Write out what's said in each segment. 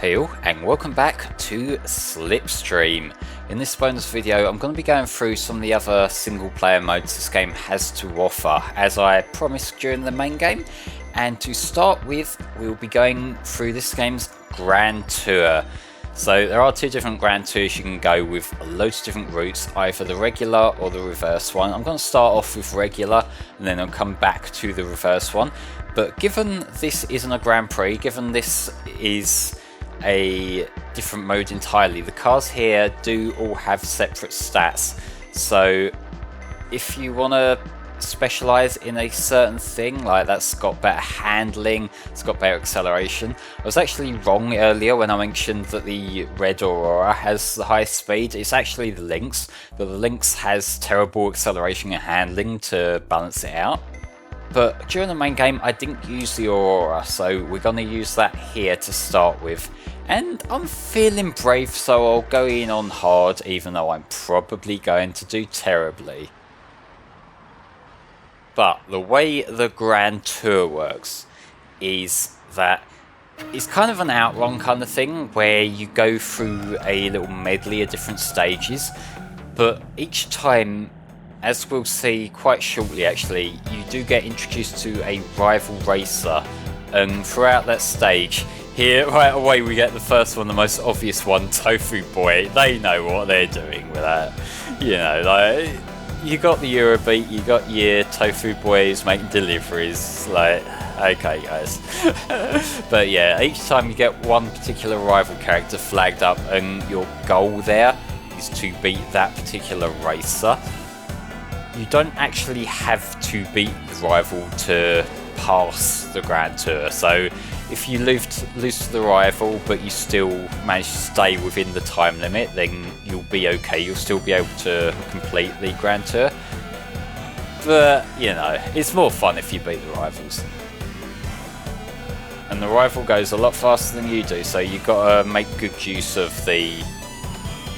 Hey all, and welcome back to Slipstream. In this bonus video I'm going to be going through some of the other single player modes this game has to offer, as I promised during the main game. And to start with, we'll be going through this game's Grand Tour. So there are two different Grand Tours you can go with, loads of different routes, either the regular or the reverse one. I'm going to start off with regular and then I'll come back to the reverse one. But given this isn't a Grand Prix, given this is a different mode entirely, the cars here do all have separate stats. So if you want to specialize in a certain thing, like that's got better handling, it's got better acceleration. I was actually wrong earlier when I mentioned that the red Aurora has the highest speed. It's actually the Lynx, but the Lynx has terrible acceleration and handling to balance it out. But during the main game I didn't use the Aurora, so we're going to use that here to start with. And I'm feeling brave, so I'll go in on hard, even though I'm probably going to do terribly. But the way the Grand Tour works is that it's kind of an outrun kind of thing, where you go through a little medley of different stages, but each time, as we'll see quite shortly actually, you do get introduced to a rival racer, and throughout that stage, here right away we get the first one, the most obvious one, Tofu Boy. They know what they're doing with that. You know, like, you got the Eurobeat, you got your Tofu Boys making deliveries, like, okay guys. But yeah, each time you get one particular rival character flagged up, and your goal there is to beat that particular racer. You don't actually have to beat the rival to pass the Grand Tour, so if you lose to the rival but you still manage to stay within the time limit, then you'll be okay, you'll still be able to complete the Grand Tour. But, you know, it's more fun if you beat the rivals. And the rival goes a lot faster than you do, so you've got to make good use of the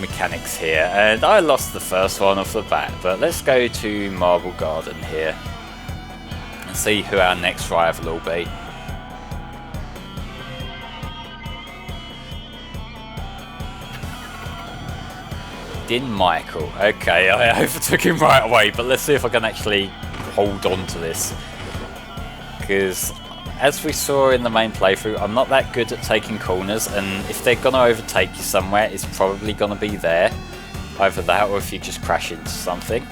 mechanics here. And I lost the first one off the bat, but let's go to Marble Garden here and see who our next rival will be. Michael. Okay, I overtook him right away, but let's see if I can actually hold on to this. Because, as we saw in the main playthrough, I'm not that good at taking corners, and if they're going to overtake you somewhere, it's probably going to be there. Either that, or if you just crash into something.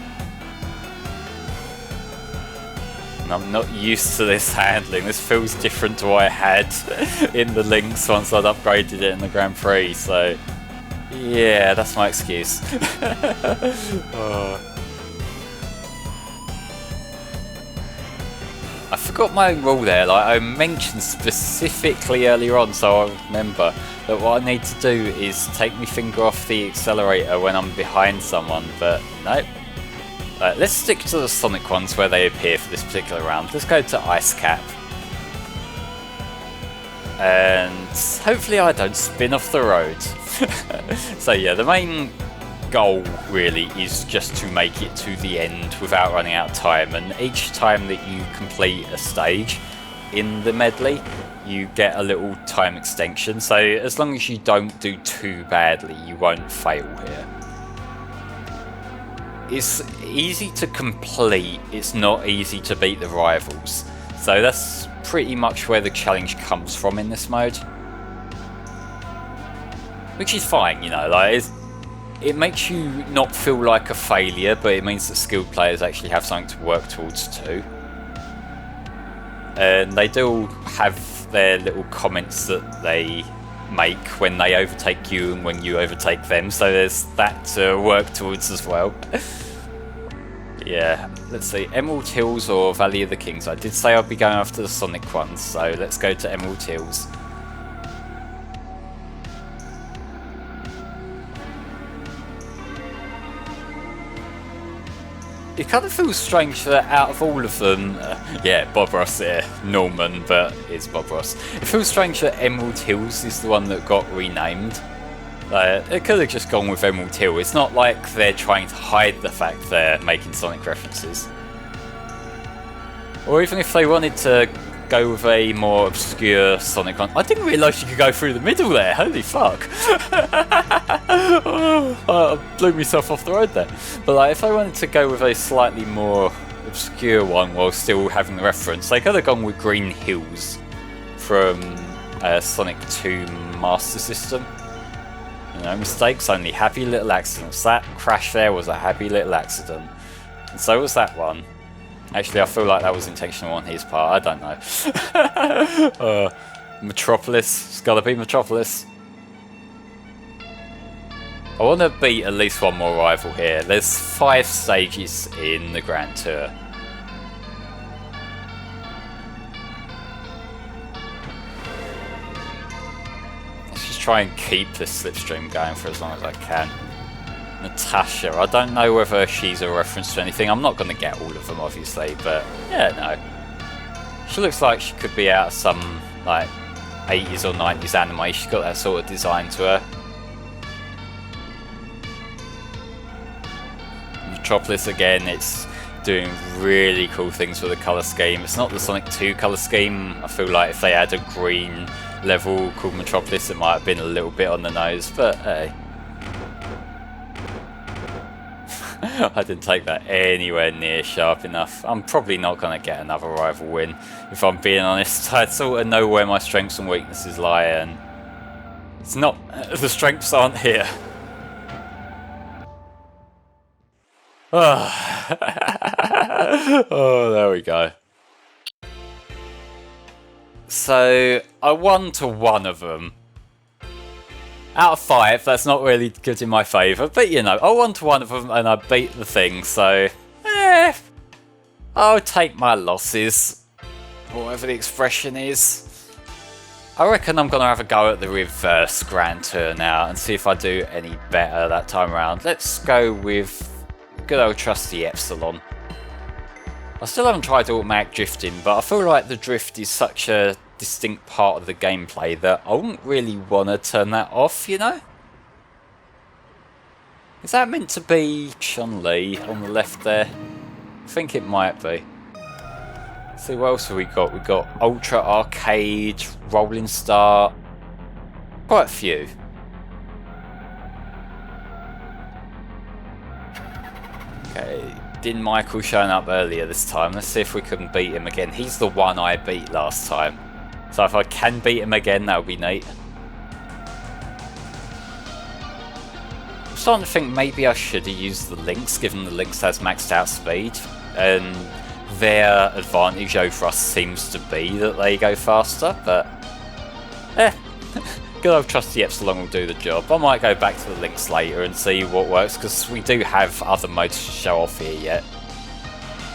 And I'm not used to this handling. This feels different to what I had in the Lynx once I'd upgraded it in the Grand Prix, so yeah, that's my excuse. I forgot my own rule there. Like, I mentioned specifically earlier on, so I remember that what I need to do is take my finger off the accelerator when I'm behind someone, but nope. Let's stick to the Sonic ones where they appear for this particular round. Let's go to Ice Cap. And hopefully I don't spin off the road. So yeah, the main goal really is just to make it to the end without running out of time, and each time that you complete a stage in the medley you get a little time extension, so as long as you don't do too badly you won't fail here. It's easy to complete, it's not easy to beat the rivals, so that's pretty much where the challenge comes from in this mode. Which is fine, you know, like it makes you not feel like a failure, but it means that skilled players actually have something to work towards too. And they do have their little comments that they make when they overtake you and when you overtake them, so there's that to work towards as well. Yeah, let's see, Emerald Hills or Valley of the Kings. I did say I'd be going after the Sonic ones, so let's go to Emerald Hills. It kind of feels strange that out of all of them, yeah, Bob Ross there, Norman, but it's Bob Ross. It feels strange that Emerald Hills is the one that got renamed. It could have just gone with Emerald Hill. It's not like they're trying to hide the fact they're making Sonic references. Or even if they wanted to go with a more obscure Sonic one. I didn't realise you could go through the middle there, holy fuck. I blew myself off the road there. But like, if I wanted to go with a slightly more obscure one while still having the reference, they could have gone with Green Hills from Sonic 2 Master System. No mistakes, only happy little accidents. That crash there was a happy little accident. And so was that one. Actually, I feel like that was intentional on his part, I don't know. Metropolis, it's gotta be Metropolis. I want to beat at least one more rival here. There's 5 stages in the Grand Tour. Try and keep this Slipstream going for as long as I can. Natasha, I don't know whether she's a reference to anything. I'm not going to get all of them obviously, but yeah, no. She looks like she could be out of some like 80s or 90s anime. She's got that sort of design to her. Metropolis again, it's doing really cool things with the colour scheme. It's not the Sonic 2 colour scheme. I feel like if they had a green level called Metropolis, it might have been a little bit on the nose, but hey. I didn't take that anywhere near sharp enough. I'm probably not going to get another rival win, if I'm being honest. I sort of know where my strengths and weaknesses lie, and it's not, the strengths aren't here. Oh, there we go. So, I won to one of them. Out of 5, that's not really good in my favour, but you know, I won to one of them and I beat the thing, so... I'll take my losses. Whatever the expression is. I reckon I'm going to have a go at the reverse Grand Tour now and see if I do any better that time around. Let's go with good old trusty Epsilon. I still haven't tried automatic drifting, but I feel like the drift is such a distinct part of the gameplay that I wouldn't really want to turn that off, you know? Is that meant to be Chun-Li on the left there? I think it might be. Let's see, what else have we got? We've got Ultra Arcade, Rolling Star, quite a few. Okay. Din Michael showing up earlier this time. Let's see if we can beat him again. He's the one I beat last time. So if I can beat him again, that would be neat. I'm starting to think maybe I should have used the Lynx, given the Lynx has maxed out speed. And their advantage over us seems to be that they go faster, but... good old trusty Epsilon will do the job. I might go back to the Lynx later and see what works, because we do have other modes to show off here yet.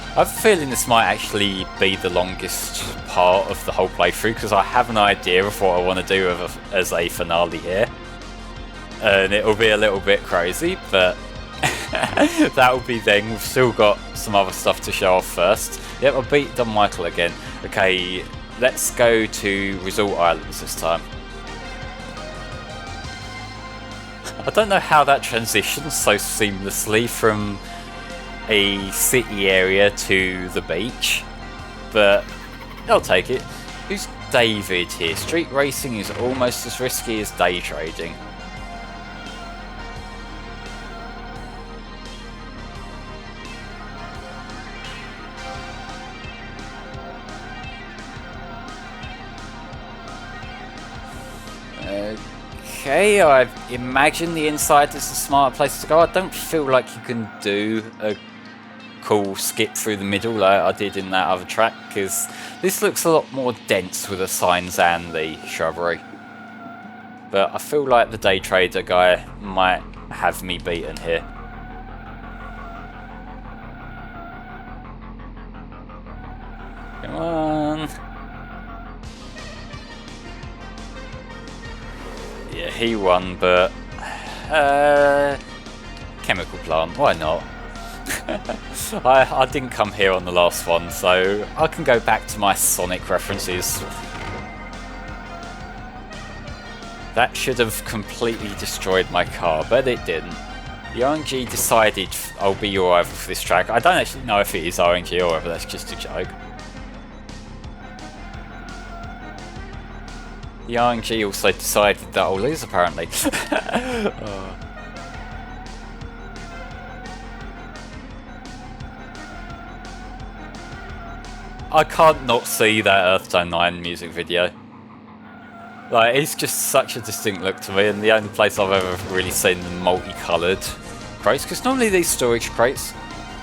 I have a feeling this might actually be the longest part of the whole playthrough, because I have an idea of what I want to do as a finale here. And it'll be a little bit crazy, but that'll be then. We've still got some other stuff to show off first. Yep, I beat Don Michael again. Okay, let's go to Resort Islands this time. I don't know how that transitions so seamlessly from a city area to the beach, but I'll take it. Who's David here? Street racing is almost as risky as day trading. Okay, I imagine the inside is the smarter place to go. I don't feel like you can do a cool skip through the middle like I did in that other track, because this looks a lot more dense with the signs and the shrubbery. But I feel like the day trader guy might have me beaten here. Come on. Yeah, he won, but chemical plant, why not? I didn't come here on the last one, so I can go back to my Sonic references. That should have completely destroyed my car, but it didn't. The RNG decided I'll be your rival for this track. I don't actually know if it is RNG or whether that's just a joke. The RNG also decided that I'll lose, apparently. I can't not see that Earthstone 9 music video. Like, it's just such a distinct look to me, and the only place I've ever really seen them multicoloured crates, because normally these storage crates,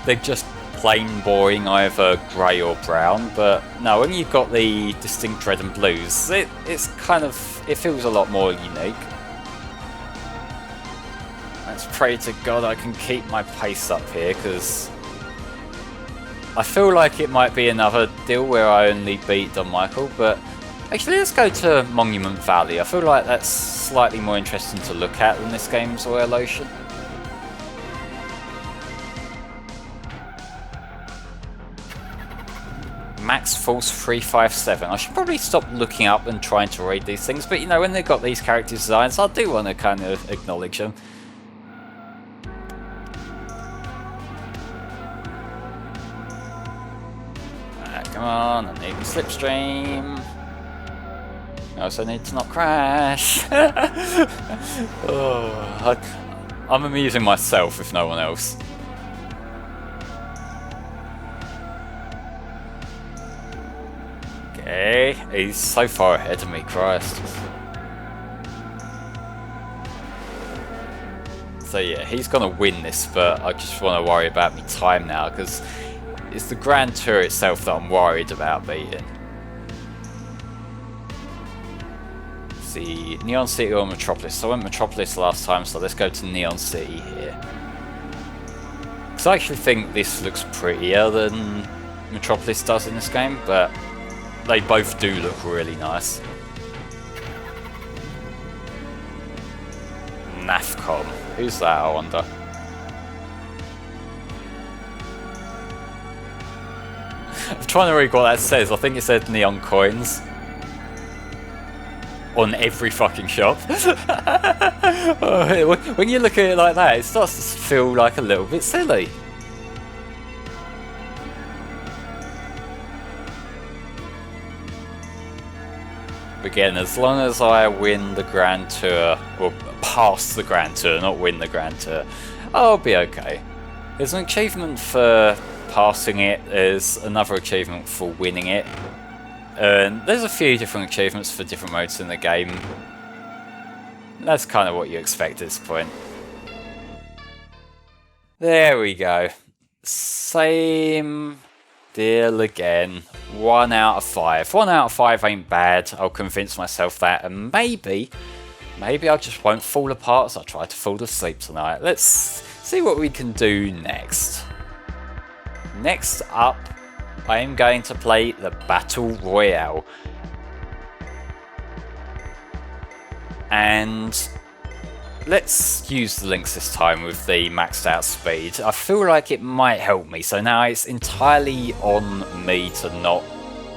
they're just plain boring either grey or brown, but no, when you've got the distinct red and blues, it's kind of, it feels a lot more unique. Let's pray to God I can keep my pace up here, because I feel like it might be another deal where I only beat Don Michael, but actually let's go to Monument Valley. I feel like that's slightly more interesting to look at than this game's Royale Ocean. Max Force 357. I should probably stop looking up and trying to read these things, but you know, when they've got these character designs, I do want to kind of acknowledge them. Come on, I need Slipstream. I also need to not crash. Oh, I'm amusing myself if no one else. Okay, he's so far ahead of me, Christ. So yeah, he's gonna win this, but I just want to worry about my time now, because it's the Grand Tour itself that I'm worried about beating. Let's see, Neon City or Metropolis. So I went Metropolis last time, so let's go to Neon City here. Because I actually think this looks prettier than Metropolis does in this game, but they both do look really nice. NAFCOM. Who's that, I wonder? I'm trying to read what that says. I think it said neon coins on every fucking shop. When you look at it like that, it starts to feel like a little bit silly. Again, as long as I win the Grand Tour, or pass the Grand Tour, not win the Grand Tour, I'll be okay. There's an achievement for passing it, there's another achievement for winning it, and there's a few different achievements for different modes in the game. That's kind of what you expect at this point. There we go. Same deal again. 1 out of 5. 1 out of 5 ain't bad. I'll convince myself that, and maybe I just won't fall apart as I try to fall asleep tonight. Let's see what we can do next. Next up, I am going to play the Battle Royale. And let's use the links this time with the maxed out speed. I feel like it might help me, so now it's entirely on me to not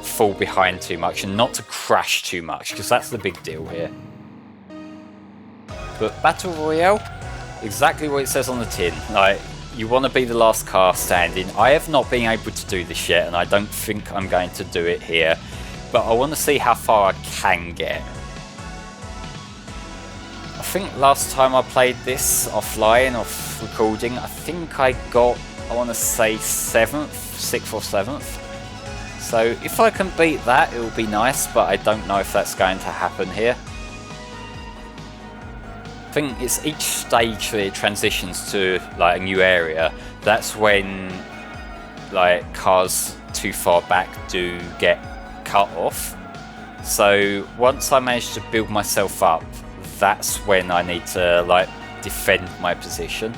fall behind too much and not to crash too much, because that's the big deal here. But Battle Royale, exactly what it says on the tin. Like, you want to be the last car standing. I have not been able to do this yet, and I don't think I'm going to do it here, but I want to see how far I can get. I think last time I played this offline, off recording, I think I got, I want to say 7th, 6th or 7th. So if I can beat that, it will be nice, but I don't know if that's going to happen here. I think it's each stage that it transitions to like a new area. That's when like cars too far back do get cut off. So once I manage to build myself up, that's when I need to like defend my position.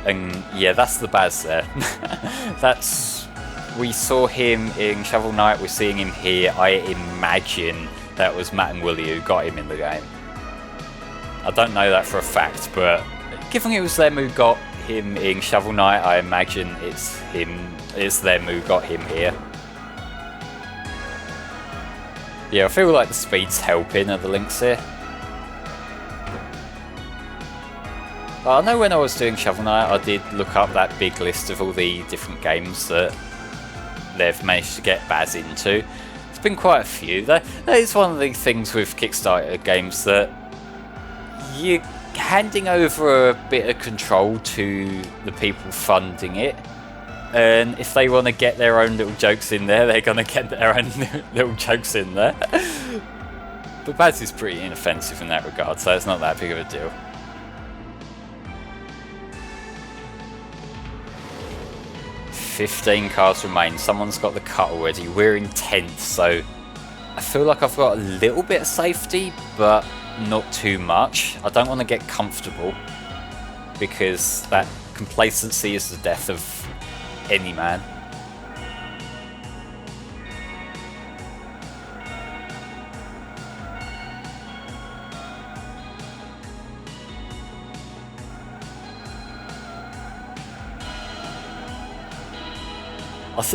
And yeah, that's the Baz there. We saw him in Shovel Knight, we're seeing him here. I imagine that was Matt and Willie who got him in the game. I don't know that for a fact, but given it was them who got him in Shovel Knight, I imagine it's them who got him here. Yeah, I feel like the speed's helping at the links here. But I know when I was doing Shovel Knight, I did look up that big list of all the different games that they've managed to get Baz into. It's been quite a few. That is one of the things with Kickstarter games, that you're handing over a bit of control to the people funding it, and if they want to get their own little jokes in there, they're going to get their own little jokes in there. But Baz is pretty inoffensive in that regard, so it's not that big of a deal. "15 cars remain. Someone's got the cut already. We're in 10th, so I feel like I've got a little bit of safety, but not too much. I don't want to get comfortable, because that complacency is the death of any man."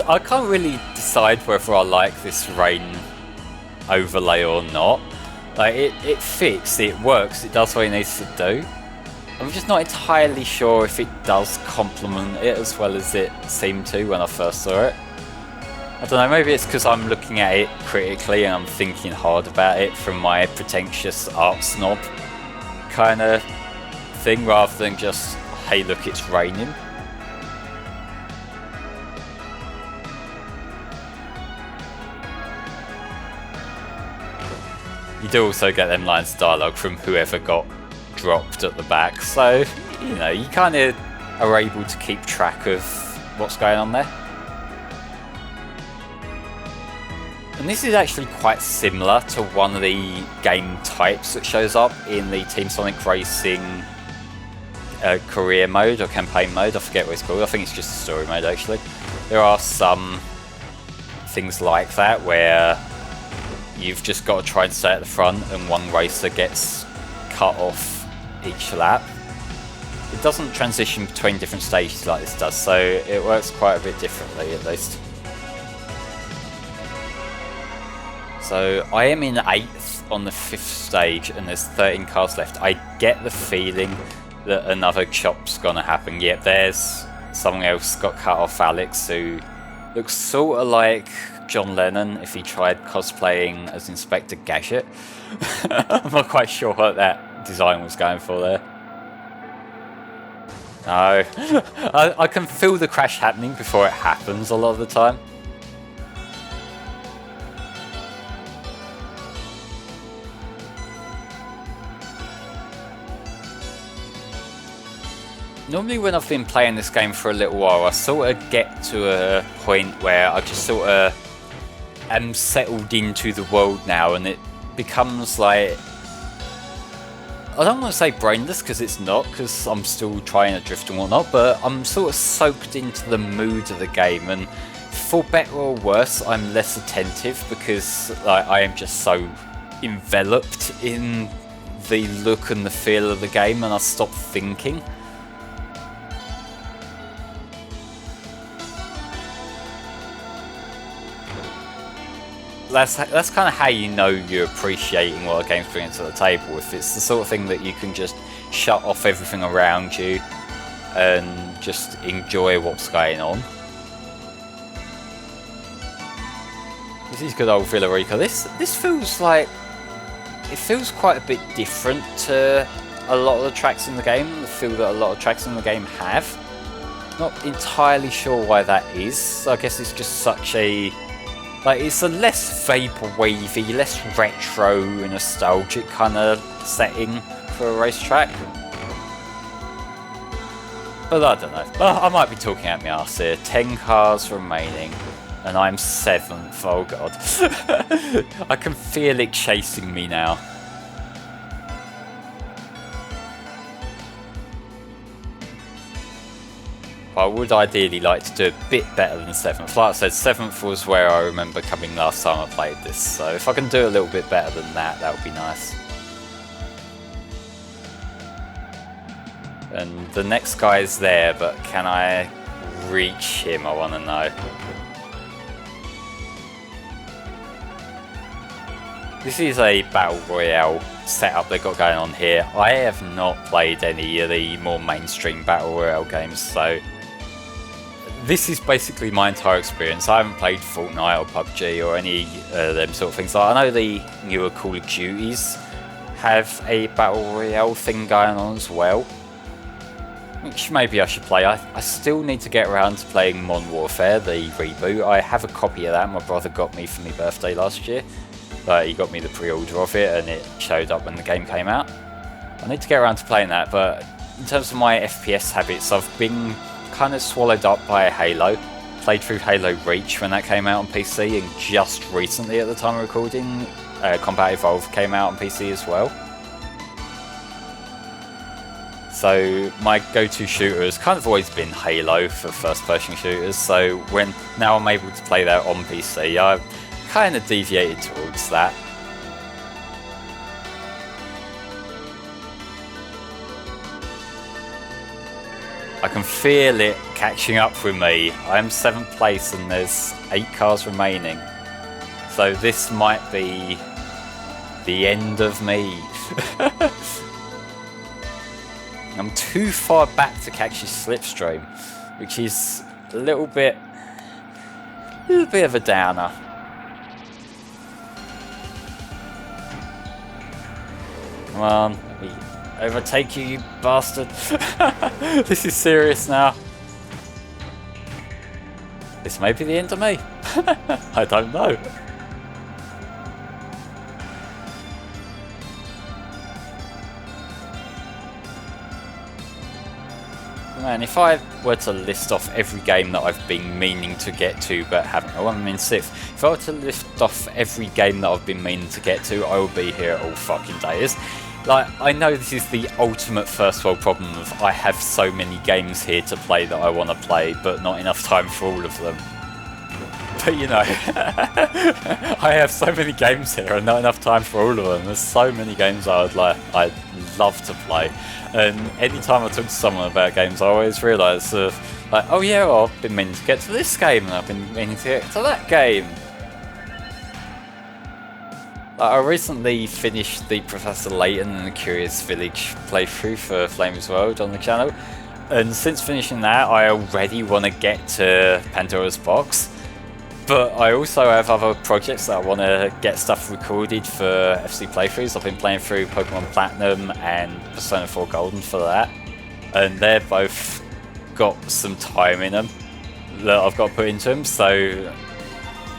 I can't really decide whether I like this rain overlay or not. Like, it fits, it works, it does what it needs to do. I'm just not entirely sure if it does complement it as well as it seemed to when I first saw it. I don't know, maybe it's because I'm looking at it critically and I'm thinking hard about it from my pretentious art snob kind of thing, rather than just, hey look, it's raining. You do also get them lines of dialogue from whoever got dropped at the back, so, you know, you kind of are able to keep track of what's going on there. And this is actually quite similar to one of the game types that shows up in the Team Sonic Racing career mode or campaign mode. I forget what it's called. I think it's just story mode, actually. There are some things like that where you've just got to try and stay at the front and one racer gets cut off each lap. It doesn't transition between different stages like this does, so it works quite a bit differently at least. So I am in 8th on the 5th stage and there's 13 cars left. I get the feeling that another chop's gonna happen. Yep, there's someone else got cut off, Alex, who looks sort of like John Lennon if he tried cosplaying as Inspector Gadget. I'm not quite sure what that design was going for there. No, I can feel the crash happening before it happens a lot of the time. Normally when I've been playing this game for a little while, I sort of get to a point where I just sort of am settled into the world now, and it becomes like, I don't want to say brainless because it's not, because I'm still trying to drift and whatnot, but I'm sort of soaked into the mood of the game, and for better or worse, I'm less attentive because like, I am just so enveloped in the look and the feel of the game, and I stop thinking. That's kind of how you know you're appreciating what a game's bringing to the table. If it's the sort of thing that you can just shut off everything around you and just enjoy what's going on. This is good old Villarica. This feels like, it feels quite a bit different to a lot of the tracks in the game, the feel that a lot of tracks in the game have. Not entirely sure why that is. I guess it's just such a, like, it's a less vaporwavy, less retro, nostalgic kind of setting for a racetrack. But I don't know. I might be talking out my arse here. 10 cars remaining, and I'm 7th. Oh god. I can feel it chasing me now. I would ideally like to do a bit better than 7th. Like I said, 7th was where I remember coming last time I played this, so if I can do a little bit better than that, that would be nice. And the next guy is there, but can I reach him? I want to know. This is a Battle Royale setup they've got going on here. I have not played any of the more mainstream Battle Royale games, so this is basically my entire experience. I haven't played Fortnite or PUBG or any of them sort of things. Like, I know the newer Call of Duties have a Battle Royale thing going on as well, which maybe I should play. I still need to get around to playing Modern Warfare, the reboot. I have a copy of that. My brother got me for my birthday last year. He got me the pre-order of it and it showed up when the game came out. I need to get around to playing that, but in terms of my FPS habits, I've been kind of swallowed up by Halo. Played through Halo Reach when that came out on PC, and just recently at the time of recording, Combat Evolved came out on PC as well. So my go-to shooter has kind of always been Halo for first-person shooters, so when now I'm able to play that on PC, I've kind of deviated towards that. I can feel it catching up with me. I am 7th place and there's 8 cars remaining. So this might be the end of me. I'm too far back to catch his Slipstream, which is a little bit of a downer. Come on, let me overtake you, you bastard. This is serious now. This may be the end of me. I don't know. Man, if I were to list off every game that I've been meaning to get to but haven't, I'm in 6th. If I were to list off every game that I've been meaning to get to, I will be here all fucking days. Like, I know this is the ultimate first world problem of I have so many games here to play that I want to play, but not enough time for all of them. But you know, I have so many games here and not enough time for all of them. There's so many games I'd love to play. And anytime I talk to someone about games, I always realise like, oh yeah, well, I've been meaning to get to this game and I've been meaning to get to that game. I recently finished the Professor Layton and the Curious Village playthrough for FlameHisWorld on the channel, and since finishing that I already want to get to Pandora's Box, but I also have other projects that I want to get stuff recorded for FC playthroughs. I've been playing through Pokemon Platinum and Persona 4 Golden for that, and they're both got some time in them that I've got to put into them, so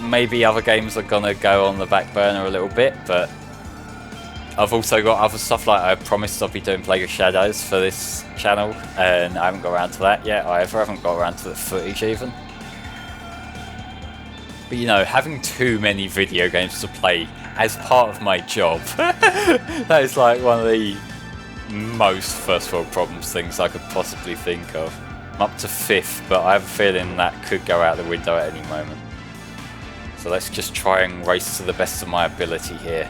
maybe other games are gonna go on the back burner a little bit, but I've also got other stuff. Like I promised I'll be doing Plague of Shadows for this channel, and I haven't got around to that yet either. I haven't got around to the footage even. But you know, having too many video games to play as part of my job, that is like one of the most first world problems things I could possibly think of. I'm up to 5th, but I have a feeling that could go out the window at any moment. So let's just try and race to the best of my ability here.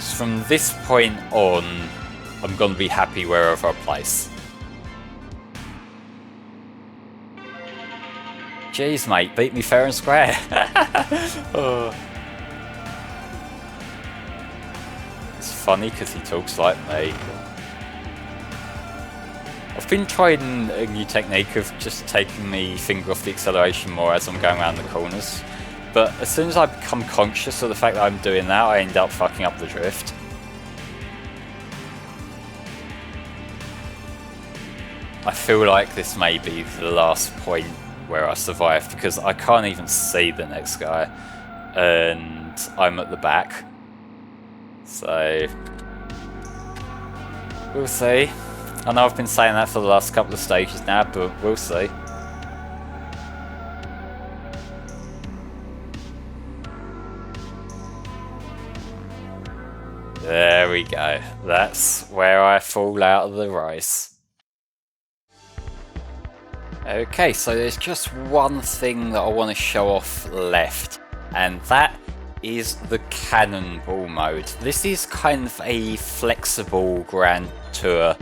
So from this point on, I'm going to be happy wherever I place. Jeez mate, beat me fair and square. Oh. It's funny because he talks like me. I've been trying a new technique of just taking my finger off the acceleration more as I'm going around the corners, but as soon as I become conscious of the fact that I'm doing that, I end up fucking up the drift. I feel like this may be the last point where I survive because I can't even see the next guy and I'm at the back, so we'll see. I know I've been saying that for the last couple of stages now, but we'll see. There we go. That's where I fall out of the race. Okay, so there's just one thing that I want to show off left, and that is the Cannonball mode. This is kind of a flexible Grand Tour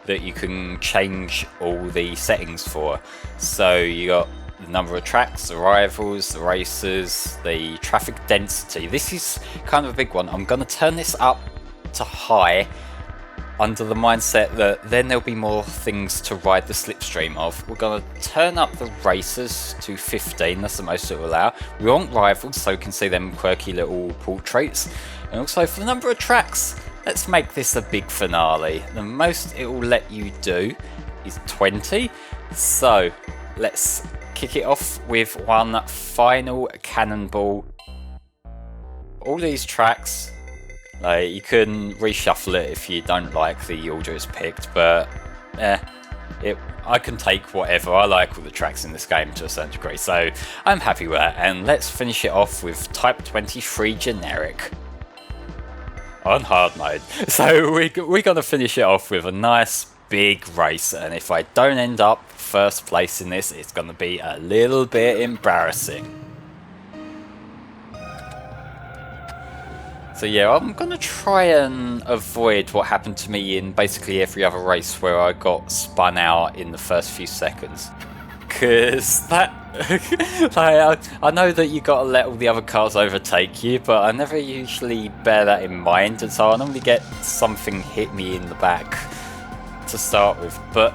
that you can change all the settings for. So you got the number of tracks, the rivals, the racers, the traffic density. This is kind of a big one. I'm going to turn this up to high under the mindset that then there'll be more things to ride the slipstream of. We're going to turn up the racers to 15, that's the most it will allow. We want rivals so we can see them quirky little portraits. And also for the number of tracks, let's make this a big finale. The most it will let you do is 20. So let's kick it off with one final Cannonball. All these tracks, like, you can reshuffle it if you don't like the order it's picked, but I can take whatever. I like all the tracks in this game to a certain degree, so I'm happy with that. And let's finish it off with Type 23 Generic on hard mode. So we're going to finish it off with a nice big race, and if I don't end up first place in this, it's going to be a little bit embarrassing. So yeah, I'm going to try and avoid what happened to me in basically every other race where I got spun out in the first few seconds. Because that... I know that you got to let all the other cars overtake you, but I never usually bear that in mind, and so I normally get something hit me in the back to start with. But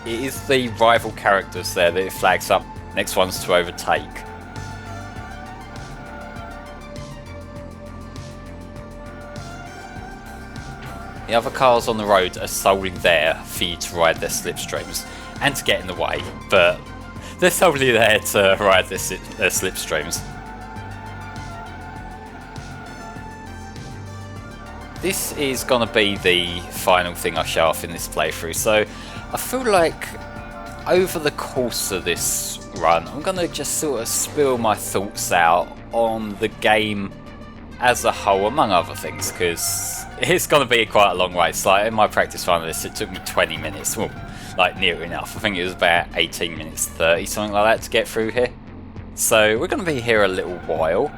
it is the rival characters there that it flags up. Next one's to overtake. The other cars on the road are solely there for you to ride their slipstreams and to get in the way, but they're solely there to ride their slipstreams. This is going to be the final thing I show off in this playthrough, so I feel like over the course of this run I'm going to just sort of spill my thoughts out on the game as a whole, among other things, because it's going to be quite a long race. Like, in my practice run of this, it took me 20 minutes, well, like near enough. I think it was about 18 minutes 30, something like that, to get through here. So we're going to be here a little while.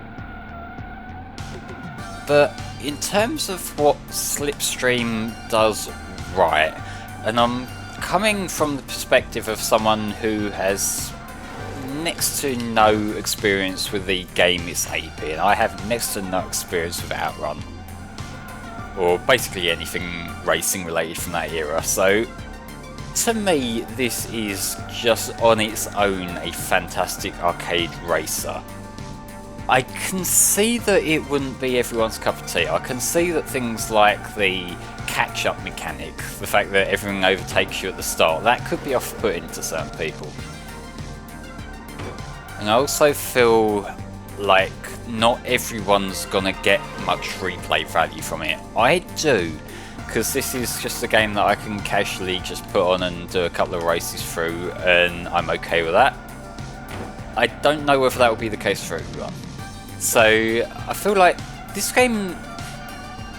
But in terms of what Slipstream does right, and I'm coming from the perspective of someone who has next to no experience with the game it's AP, and I have next to no experience with Outrun, or basically anything racing related from that era, so to me this is just on its own a fantastic arcade racer. I can see that it wouldn't be everyone's cup of tea. I can see that things like the catch-up mechanic, the fact that everything overtakes you at the start, that could be off-putting to certain people. And I also feel like not everyone's gonna get much replay value from it. I do, because this is just a game that I can casually just put on and do a couple of races through, and I'm okay with that. I don't know whether that will be the case for everyone. So I feel like this game,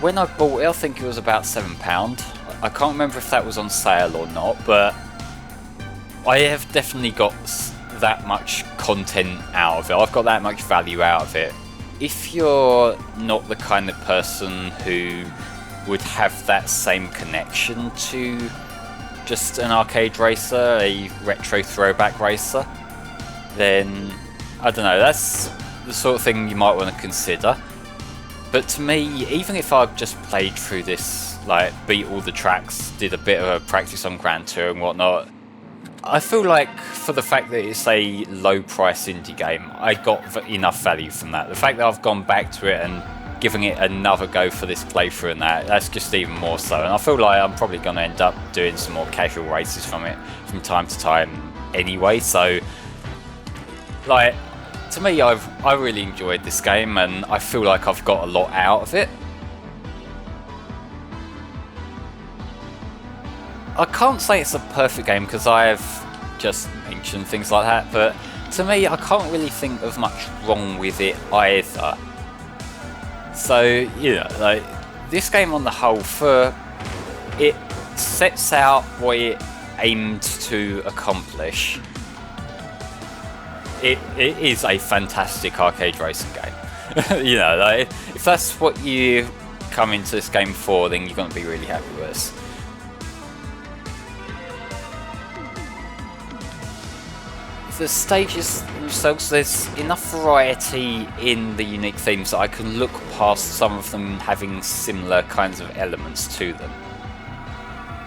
when I bought it, I think it was about £7. I can't remember if that was on sale or not, but I have definitely got that much content out of it. I've got that much value out of it. If you're not the kind of person who would have that same connection to just an arcade racer, a retro throwback racer, then I don't know, that's the sort of thing you might want to consider. But to me, even if I've just played through this, like beat all the tracks, did a bit of a practice on Grand Tour and whatnot, I feel like for the fact that it's a low price indie game, I got enough value from that. The fact that I've gone back to it and giving it another go for this playthrough and that's just even more so. And I feel like I'm probably going to end up doing some more casual races from it from time to time anyway. So, like, to me, I really enjoyed this game and I feel like I've got a lot out of it. I can't say it's a perfect game because I have just mentioned things like that, but to me I can't really think of much wrong with it either. So, you know, like, this game on the whole, it sets out what it aimed to accomplish. It is a fantastic arcade racing game. You know, like, if that's what you come into this game for, then you're going to be really happy with this. the stages themselves, there's enough variety in the unique themes that I can look past some of them having similar kinds of elements to them.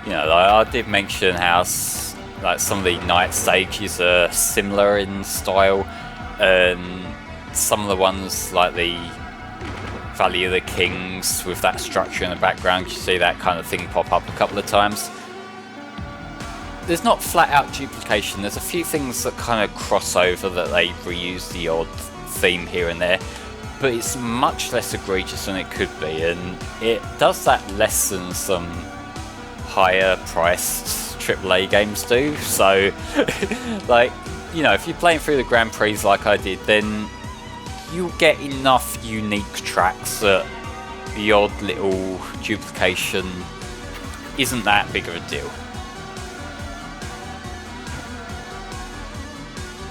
You know, like I did mention how like some of the night stages are similar in style, and some of the ones like the Valley of the Kings with that structure in the background, you see that kind of thing pop up a couple of times. There's not flat out duplication, there's a few things that kind of cross over, that they reuse the odd theme here and there, but it's much less egregious than it could be, and it does that less than some higher priced AAA games do. So like, you know, if you're playing through the Grand Prix like I did, then you'll get enough unique tracks that the odd little duplication isn't that big of a deal.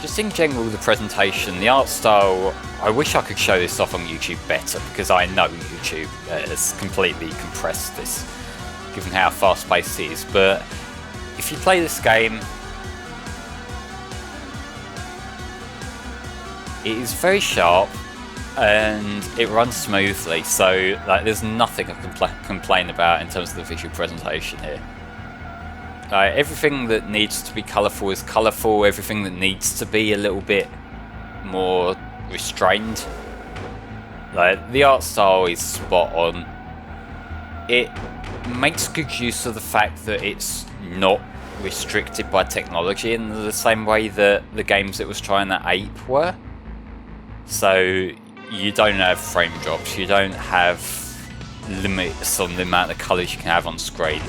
Just in general, the presentation, the art style, I wish I could show this off on YouTube better, because I know YouTube has completely compressed this, given how fast paced it is. But if you play this game, it is very sharp and it runs smoothly, so like, there's nothing I can complain about in terms of the visual presentation here. Everything that needs to be colourful is colourful, everything that needs to be a little bit more restrained. Like, the art style is spot on. It makes good use of the fact that it's not restricted by technology in the same way that the games it was trying to ape were. So you don't have frame drops, you don't have limits on the amount of colours you can have on screen.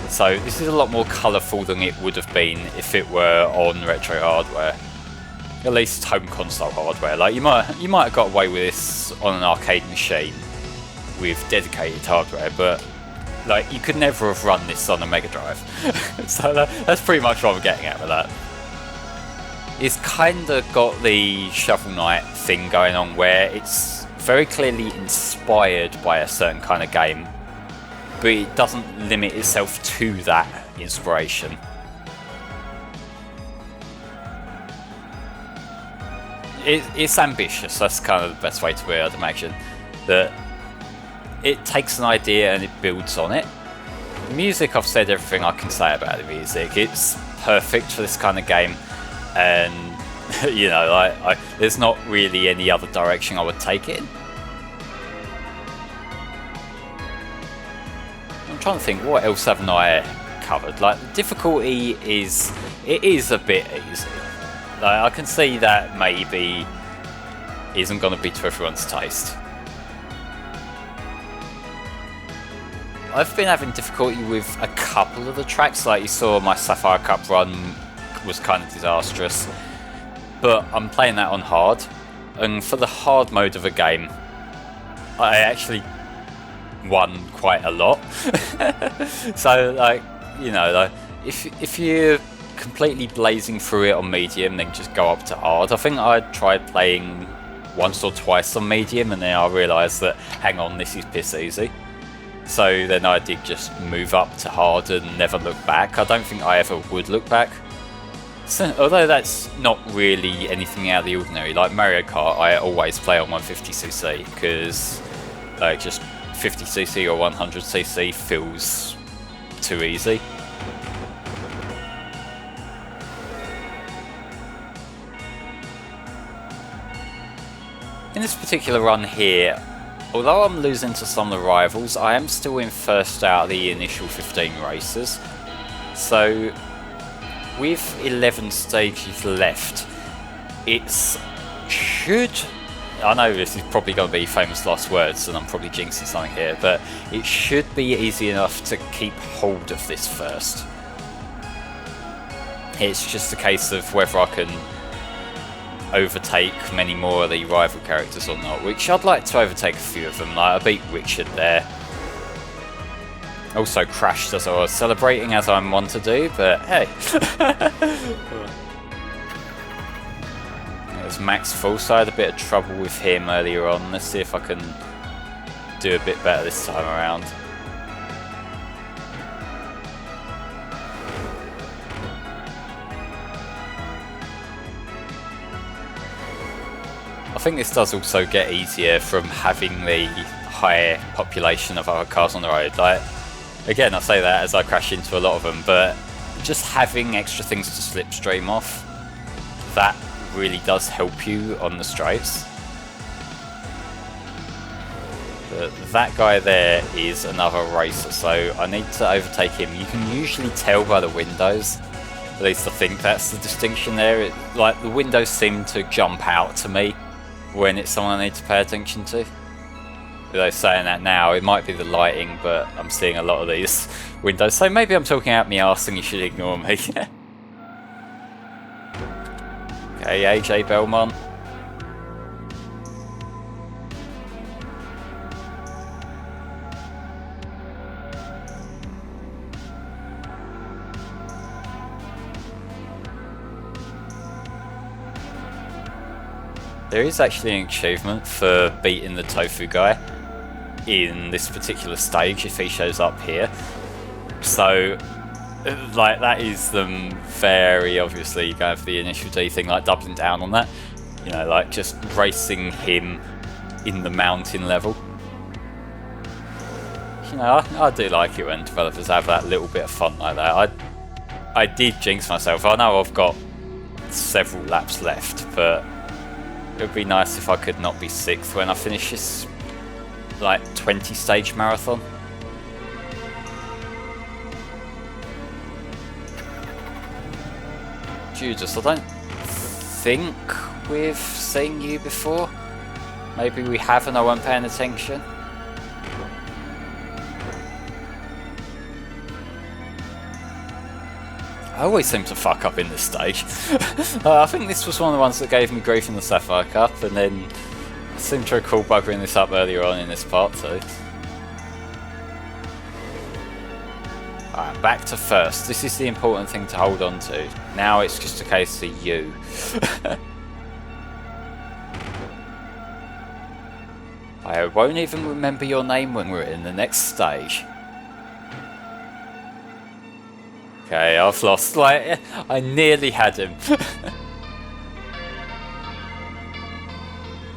So this is a lot more colourful than it would have been if it were on retro hardware. At least home console hardware. Like, you might have got away with this on an arcade machine with dedicated hardware, but like, you could never have run this on a Mega Drive. So that's pretty much what I'm getting at with that. It's kind of got the Shovel Knight thing going on, where it's very clearly inspired by a certain kind of game, but it doesn't limit itself to that inspiration. It's ambitious, that's kind of the best way to put it, I'd imagine. That it takes an idea and it builds on it. The music, I've said everything I can say about the music. It's perfect for this kind of game, and you know, there's not really any other direction I would take it in. I'm trying to think, what else haven't I covered? Like, the difficulty is a bit easy. Like, I can see that maybe isn't going to be to everyone's taste. I've been having difficulty with a couple of the tracks. Like, you saw my Sapphire Cup run was kind of disastrous, but I'm playing that on hard, and for the hard mode of a game, I actually won quite a lot. So, like, you know, like, if you're completely blazing through it on medium, then just go up to hard. I think I tried playing once or twice on medium, and then I realised that, hang on, this is piss easy. So then I did just move up to hard and never look back. I don't think I ever would look back. So, although that's not really anything out of the ordinary. Like Mario Kart, I always play on 150cc, because like, just 50cc or 100cc feels too easy. In this particular run here, although I'm losing to some of the rivals, I am still in first out of the initial 15 races. So with 11 stages left, it should... I know this is probably going to be famous last words and I'm probably jinxing something here, but it should be easy enough to keep hold of this first. It's just a case of whether I can overtake many more of the rival characters or not, which I'd like to overtake a few of them. Like, I beat Richard there. Also crashed as I was celebrating, as I'm wont to do, but hey. There's Max Full, so I had a bit of trouble with him earlier on. Let's see if I can do a bit better this time around. I think this does also get easier from having the high population of other cars on the road. Like, again, I say that as I crash into a lot of them, but just having extra things to slipstream off, that really does help you on the straights. But that guy there is another racer, so I need to overtake him. You can usually tell by the windows. At least I think that's the distinction there. Like, the windows seem to jump out to me when it's someone I need to pay attention to. Although saying that now, it might be the lighting, but I'm seeing a lot of these windows, so maybe I'm talking out my arse and you should ignore me. Okay, AJ Belmont. There is actually an achievement for beating the tofu guy in this particular stage if he shows up here. So, like, that is them very obviously going for the initial D thing, like doubling down on that. You know, like just racing him in the mountain level. You know, I do like it when developers have that little bit of fun like that. I did jinx myself. I know I've got several laps left, but it would be nice if I could not be 6th when I finish this, like, 20-stage marathon. Judas, I don't think we've seen you before. Maybe we have and I weren't paying attention. I always seem to fuck up in this stage. I think this was one of the ones that gave me grief in the Sapphire Cup, and then I seem to recall buggering this up earlier on in this part too. Alright, back to first. This is the important thing to hold on to. Now it's just a case of you. I won't even remember your name when we're in the next stage. Okay, I've lost. Like, I nearly had him.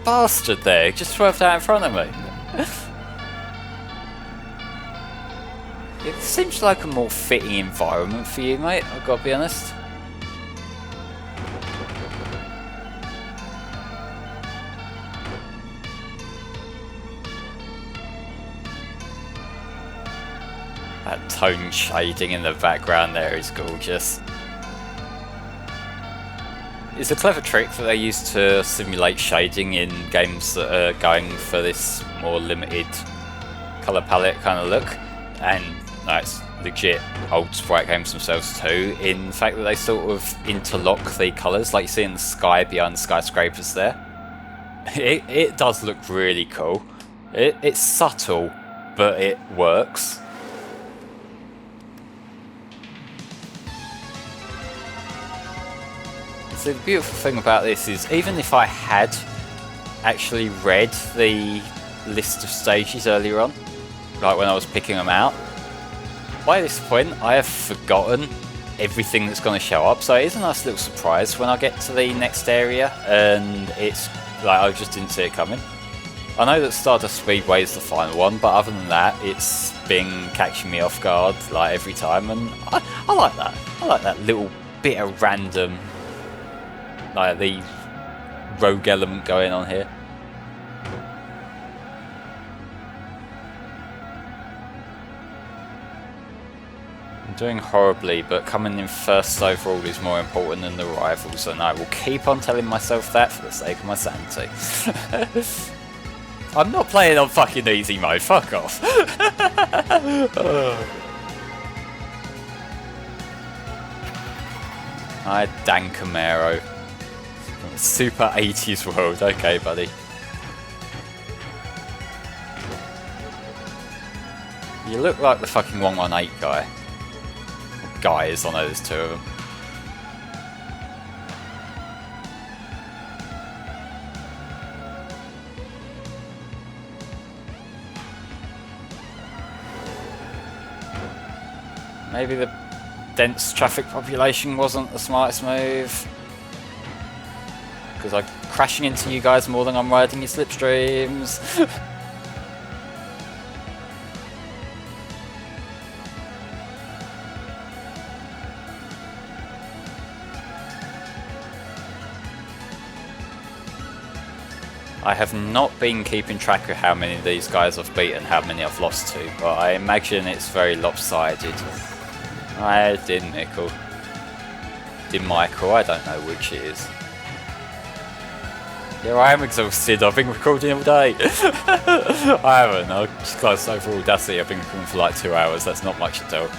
Bastard there, just swerved out in front of me. It seems like a more fitting environment for you, mate, I've got to be honest. That tone shading in the background there is gorgeous. It's a clever trick that they use to simulate shading in games that are going for this more limited colour palette kind of look, and that's legit old sprite games themselves too, in the fact that they sort of interlock the colours, like you see in the sky behind the skyscrapers there. It does look really cool. It's subtle, but it works. So the beautiful thing about this is, even if I had actually read the list of stages earlier on, like when I was picking them out, by this point I have forgotten everything that's going to show up, so it is a nice little surprise when I get to the next area and it's like I just didn't see it coming. I know that Stardust Speedway is the final one, but other than that, it's been catching me off guard like every time, and I like that. I like that little bit of random, like the rogue element going on here. I'm doing horribly, but coming in first overall is more important than the rivals, and I will keep on telling myself that for the sake of my sanity. I'm not playing on fucking easy mode, fuck off. Hi, Dan Camaro. Super 80s world, okay buddy. You look like the fucking 118 guy. Guys, I know there's two of them. Maybe the dense traffic population wasn't the smartest move. because I'm crashing into you guys more than I'm riding your slipstreams. I have not been keeping track of how many of these guys I've beaten, how many I've lost to, but I imagine it's very lopsided. I didn't Michael. Did Michael? I don't know which it is. Yeah, I am exhausted. I've been recording all day. I haven't. I'll just close over Audacity. I've been recording for like 2 hours. That's not much at all.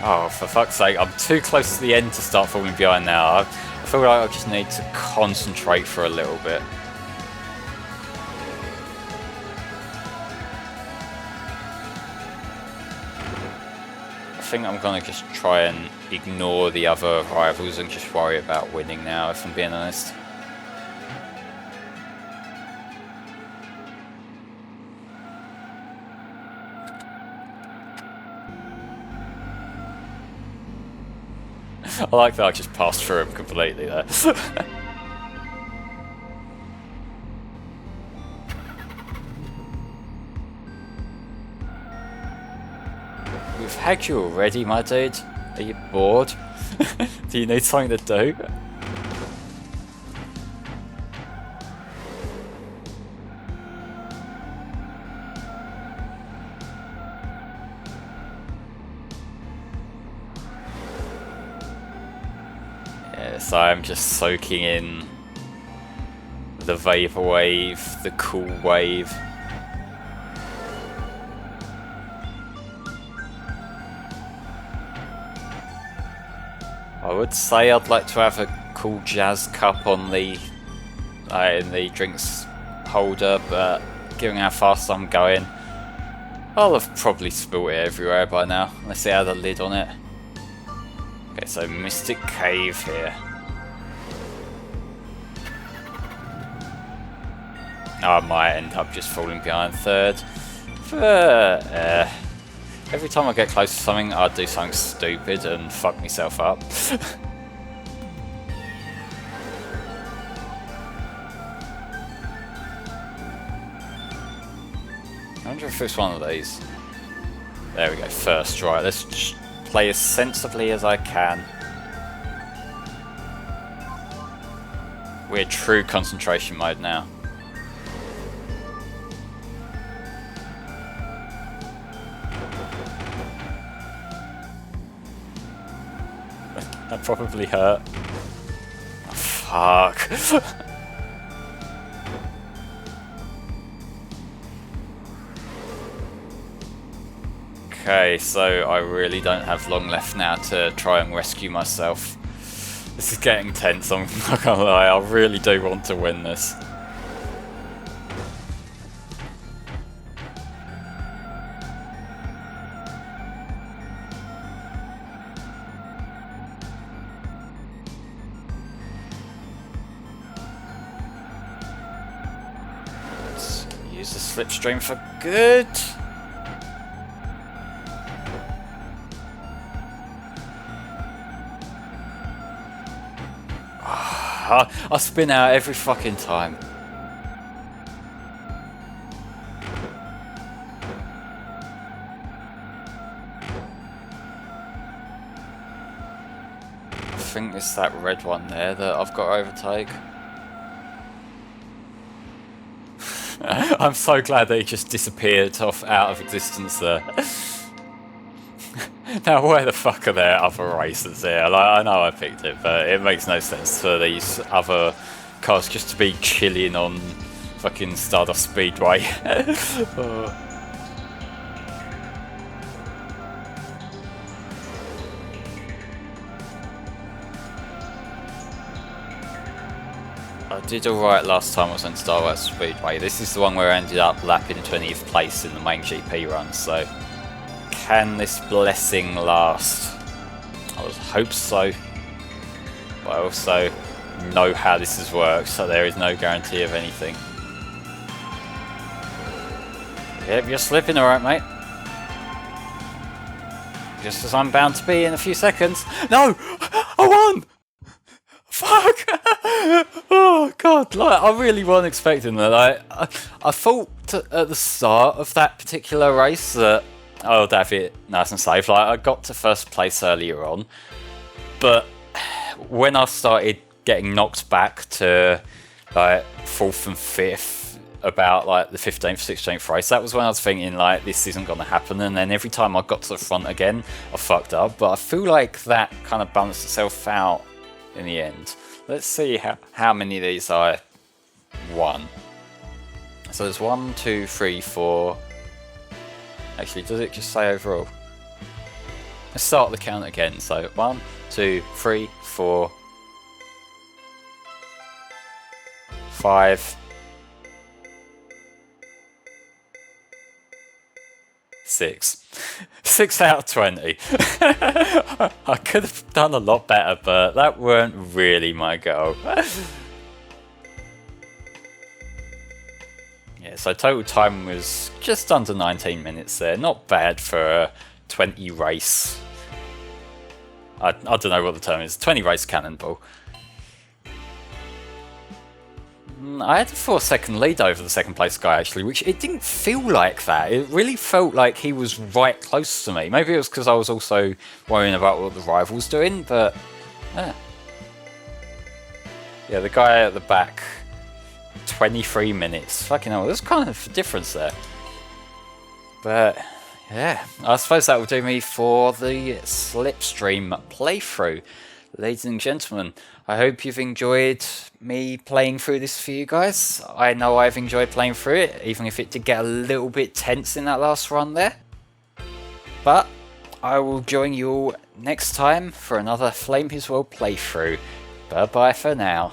Oh, for fuck's sake, I'm too close to the end to start falling behind now. I feel like I just need to concentrate for a little bit. I think I'm going to just try and ignore the other rivals and just worry about winning now, if I'm being honest. I like that I just passed through him completely there. We've had you already, my dude. Are you bored? Do you need something to do? Yes, I'm just soaking in the vapor wave, the cool wave. I would say I'd like to have a cool jazz cup on the in the drinks holder, but given how fast I'm going, I'll have probably spilt it everywhere by now, unless it had a lid on it. Okay, so Mystic Cave here. I might end up just falling behind third. But, every time I get close to something, I do something stupid and fuck myself up. I wonder if it's one of these. There we go, first. Right, let's just play as sensibly as I can. We're true concentration mode now. That probably hurt. Oh, fuck. Okay, so I really don't have long left now to try and rescue myself. This is getting tense, I'm not gonna lie, I really do want to win this. Let's use the slipstream for good. I spin out every fucking time. I think it's that red one there that I've got to overtake. I'm so glad that he just disappeared out of existence there. Now, where the fuck are there other racers here? Like, I know I picked it, but it makes no sense for these other cars just to be chilling on fucking Stardust Speedway. Oh. I did alright last time I was on Stardust Speedway. This is the one where I ended up lapping 20th place in the main GP run, so... Can this blessing last? I would hope so, but I also know how this has worked, so there is no guarantee of anything. Yep, you're slipping alright, mate. just as I'm bound to be in a few seconds. No! I won! Fuck! Oh god, like, I really wasn't expecting that. I thought at the start of that particular race that I would have it nice and safe. Like, I got to first place earlier on, but when I started getting knocked back to like 4th and 5th about like the 15th, 16th race, that was when I was thinking like this isn't going to happen, and then every time I got to the front again I fucked up. But I feel like that kind of balanced itself out in the end. Let's see how many of these I won. So there's 1, 2, 3, 4. Actually, does it just say overall? Let's start the count again. So 1, 2, 3, 4, 5, 6. 6 out of 20. I could have done a lot better, but that weren't really my goal. Yeah, so total time was just under 19 minutes there. Not bad for a 20 race. I don't know what the term is. 20 race Cannonball. I had a 4-second lead over the second place guy actually, which it didn't feel like that. It really felt like he was right close to me. Maybe it was because I was also worrying about what the rival's doing, but yeah, the guy at the back, 23 minutes. Fucking hell, there's kind of a difference there. But yeah, I suppose that will do me for the Slipstream playthrough. Ladies and gentlemen, I hope you've enjoyed me playing through this for you guys. I know I've enjoyed playing through it, even if it did get a little bit tense in that last run there. But I will join you all next time for another FlameHisWorld playthrough. Bye bye for now.